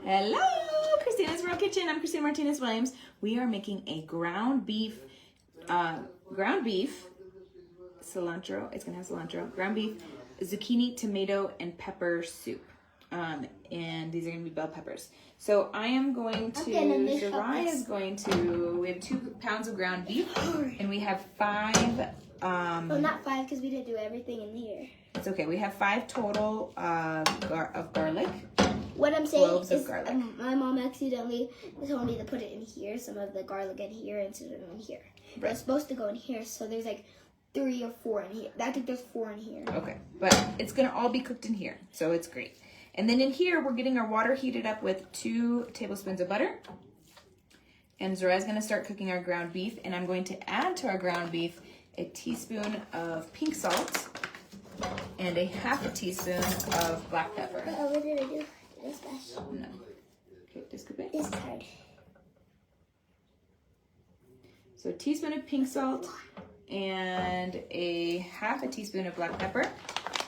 Hello, Christina's World Kitchen. I'm Christina Martinez-Williams. We are making a ground beef, cilantro. It's gonna have cilantro, ground beef, zucchini, tomato, and pepper soup. And these are gonna be bell peppers. So I am going to, Sarai is going to, we have 2 pounds of ground beef, and we have 5, well, not 5 because we didn't do everything in here. It's okay. We have 5 total of garlic. What I'm saying Cloves is of garlic. my mom accidentally told me to put it in here, some of the garlic in here instead of in here. Right. It's supposed to go in here, so there's like 3 or 4 in here. I think there's 4 in here. Okay, but it's gonna all be cooked in here, so it's great. And then in here, we're getting our water heated up with 2 tablespoons of butter. And Zorai's gonna start cooking our ground beef, and I'm going to add to our ground beef a teaspoon of pink salt and a half a teaspoon of black pepper. What did I do? Did I splash? No. Okay, this could be. This is hard. So a teaspoon of pink salt and a half a teaspoon of black pepper.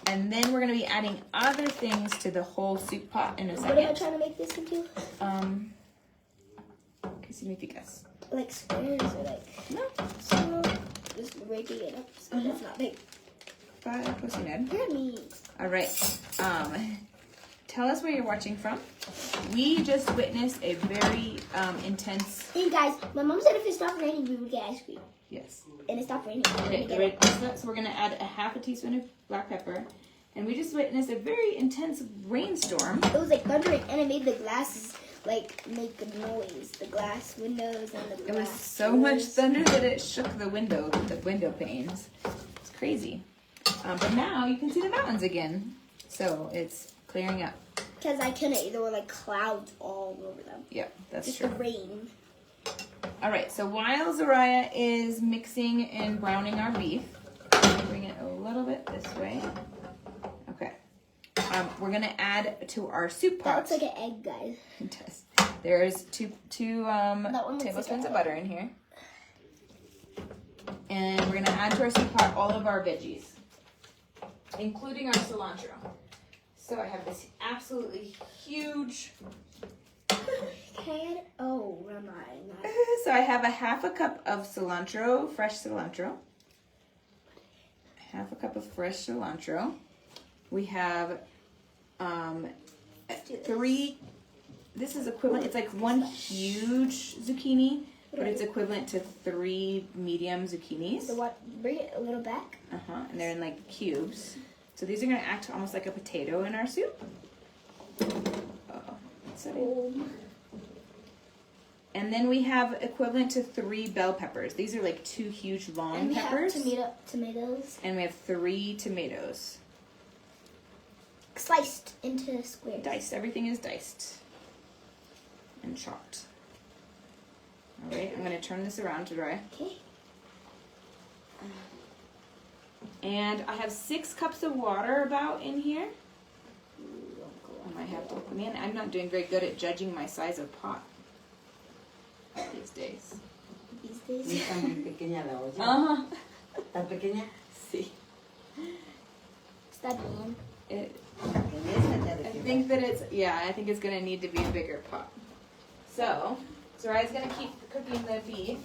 And then we're gonna be adding other things to the whole soup pot in a second. What am I trying to make this into? Okay, see if you guess. Like squares or like... No. So, just breaking it up so it's not big. Pussy Ned. Hear me. All right. Tell us where you're watching from. We just witnessed a very intense. Hey guys, my mom said if it stopped raining, we would get ice cream. Yes. And it stopped raining. Okay. So we're gonna add a half a teaspoon of black pepper, and we just witnessed a very intense rainstorm. It was like thundering, and it made the glasses like make a noise. The glass windows and the glass. It was so much thunder that it shook the window panes. It's crazy. But now you can see the mountains again. So it's clearing up. Because I couldn't. There were like clouds all over them. Yeah, that's Just true. the rain. All right, so while Zariah is mixing and browning our beef, bring it a little bit this way. Okay. We're gonna add to our soup pot. That looks like an egg, guys. It does. There's two tablespoons of butter in here. And we're gonna add to our soup pot all of our veggies, including our cilantro. So I have this absolutely huge. Oh, am I? So I have a half a cup of cilantro, fresh cilantro. Half a cup of fresh cilantro. We have 3. This is equivalent. It's like 1 huge zucchini, but it's equivalent to 3 medium zucchinis. So what? Bring it a little back. And they're in like cubes. So these are gonna act almost like a potato in our soup. And then we have equivalent to 3 bell peppers. These are like 2 huge long peppers. And we have tomatoes. And we have 3 tomatoes. Sliced into squares. Diced. Everything is diced and chopped. All right, I'm gonna turn this around to dry. Okay. And I have 6 cups of water about in here. I might have to, man, I'm not doing very good at judging my size of pot these days. Está muy pequeña la olla. Uh-huh. ¿Tan pequeña? Sí. Está bien. I think that it's, I think it's gonna need to be a bigger pot. So Zorai's gonna keep cooking the beef,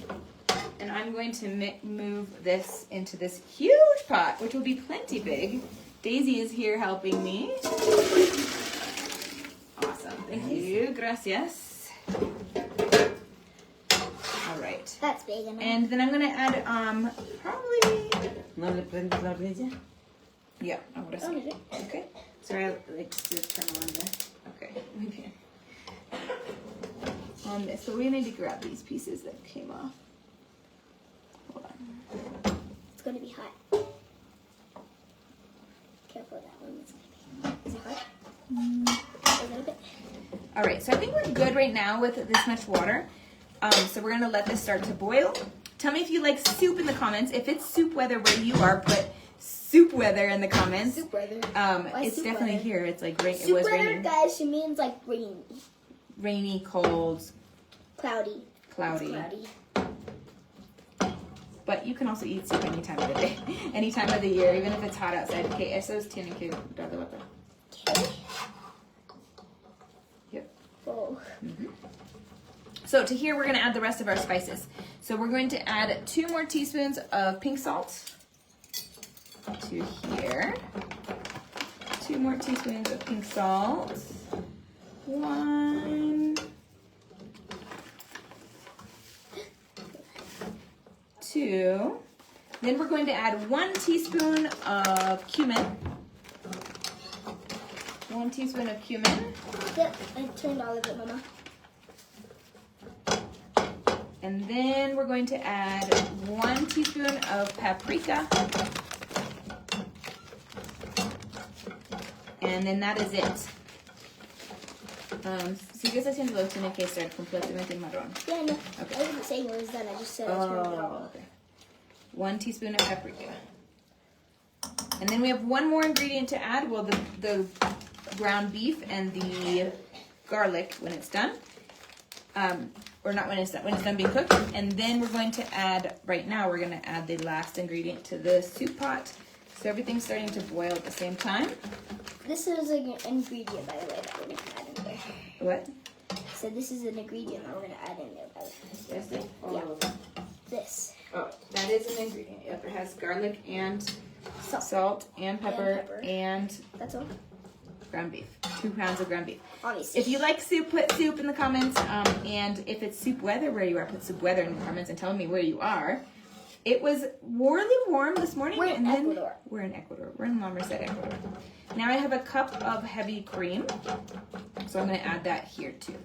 and I'm going to move this into this huge pot, which will be plenty big. Daisy is here helping me. Awesome, thank you, gracias. All right. That's big enough. And then I'm gonna add probably. ¿No le prendes la orilla? Yeah, ahora sí. Okay. Sorry, like just turn on the. Okay, maybe. So we need to grab these pieces that came off. Hold on. It's gonna be hot. Careful that one. It's gonna be. Is it hot? A little bit. All right, so I think we're good right now with this much water. So we're gonna let this start to boil. Tell me if you like soup in the comments. If it's soup weather where you are, put soup weather in the comments. Soup weather. It's soup definitely weather? here. It's like rain. Soup It was weather, raining. guys, she means like rainy. Rainy, cold, Cloudy. cloudy. Cloudy. But you can also eat soup any time of the day, any time of the year, even if it's hot outside. Okay, esos tienen que dar de vuelta. Okay. Yep. Oh. Whoa. So to here, we're gonna add the rest of our spices. So we're going to add 2 more teaspoons of pink salt to here. 2 more teaspoons of pink salt. 1, 2. Then we're going to add 1 teaspoon of cumin. 1 teaspoon of cumin. Yep, I turned all of it, Mama. And then we're going to add 1 teaspoon of paprika. And then that is it. Sigue haciendo lo tiene que ser completamente marrón. Yeah, no. Okay. I wasn't saying it was done. I just said I turned it all. Okay. 1 teaspoon of paprika. And then we have 1 more ingredient to add. Well, the ground beef and the garlic when it's done. Or not when it's done being cooked. And then we're going to add, right now we're going to add the last ingredient to the soup pot. So everything's starting to boil at the same time. This is an ingredient, by the way, that we're going to add in there. What? So this is an ingredient that we're going to add in there, by the way. This thing? Yeah. This. Oh, that is an ingredient. Yep, it has garlic and Salt. salt and pepper and That's all. ground beef. 2 pounds of ground beef. Obviously. If you like soup, put soup in the comments. And if it's soup weather where you are, put soup weather in the comments and tell me where you are. It was really warm this morning. We're in Ecuador. We're in Ecuador. We're in La Merced, Ecuador. Now I have a cup of heavy cream. So I'm going to add that here too.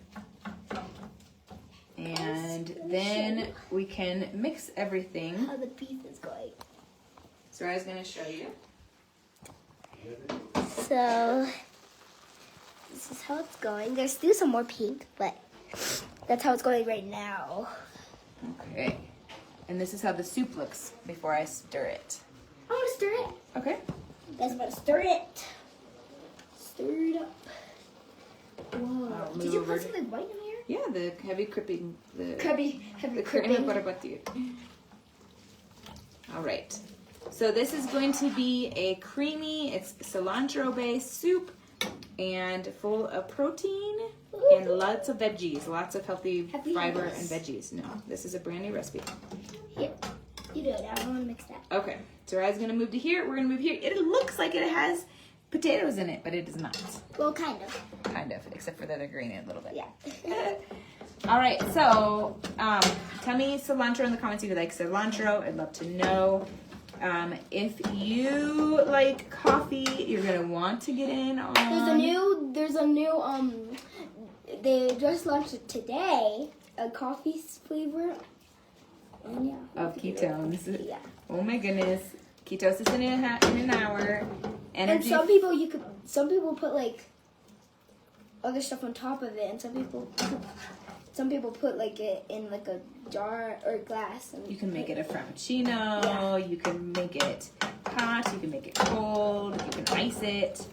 And then we can mix everything. How the beef is going. So I was going to show you. So this is how it's going. There's still some more pink, but that's how it's going right now. Okay. And this is how the soup looks before I stir it. I'm gonna stir it. Okay. You guys want to stir it? Stir it up. Whoa. I'll Did move you over. put something white in here? Yeah, the heavy cripping. The Heavy crema para batir. All right. So this is going to be a creamy, it's cilantro-based soup and full of protein and lots of veggies, lots of healthy fiber and veggies. No, this is a brand new recipe. Here. You do it. I don't want to mix that. Okay, so Rai's going to move to here. We're going to move here. It looks like it has potatoes in it, but it does not. Well, kind of. Kind of, except for that they're green a little bit. Yeah. All right, so tell me cilantro in the comments if you like cilantro. I'd love to know. If you like coffee, you're gonna want to get in on. There's a new they just launched it today, a coffee flavor. And yeah. Of ketones. Yeah. Oh my goodness, ketosis in an hour. Energy. And some people put like other stuff on top of it, and some people put like it in like a jar or glass. And You can make it a frappuccino. Yeah. You can make it hot. You can make it cold. You can ice it.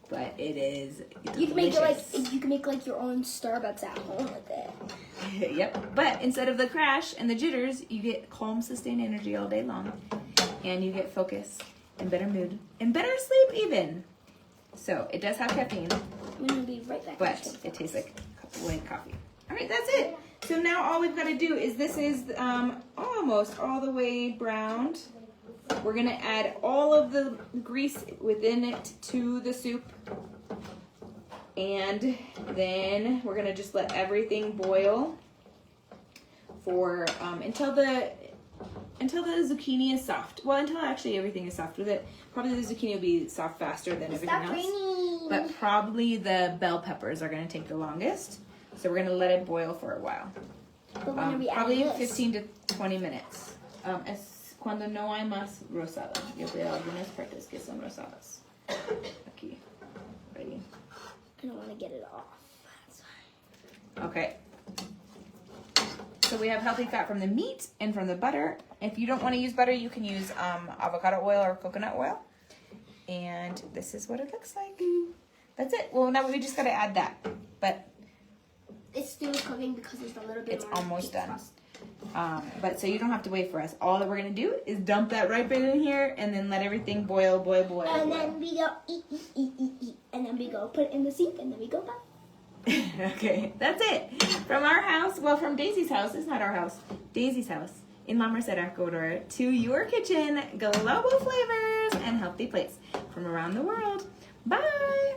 But it is delicious. You can make like your own Starbucks at home with it. Yep. But instead of the crash and the jitters, you get calm, sustained energy all day long, and you get focus and better mood and better sleep even. So it does have caffeine, I'm gonna be right back. but it tastes like white coffee. All right, that's it. So now all we've got to do is this is almost all the way browned. We're going to add all of the grease within it to the soup. And then we're going to just let everything boil for until the zucchini is soft. Well, until actually everything is soft with it. Probably the zucchini will be soft faster than everything Stop else. raining. But probably the bell peppers are going to take the longest. So we're going to let it boil for a while. But when are we Probably adding this? 15 to 20 minutes. Es cuando no hay más rosada. Yo veo algunas partes que son rosadas. Aquí. Ready? I don't want to get it off. That's fine. Okay. So we have healthy fat from the meat and from the butter. If you don't want to use butter, you can use avocado oil or coconut oil. And this is what it looks like. That's it. Well, now we just got to add that. But It's still cooking because it's a little bit it's more almost pink done. sauce. But so you don't have to wait for us. All that we're going to do is dump that right in here and then let everything boil, boil, boil. And boil. then we go eat. And then we go put it in the sink and then we go back. Okay, that's it. From our house, well, from Daisy's house, it's not our house, Daisy's house in La Merced, Ecuador, to your kitchen, global flavors and healthy plates from around the world. Bye!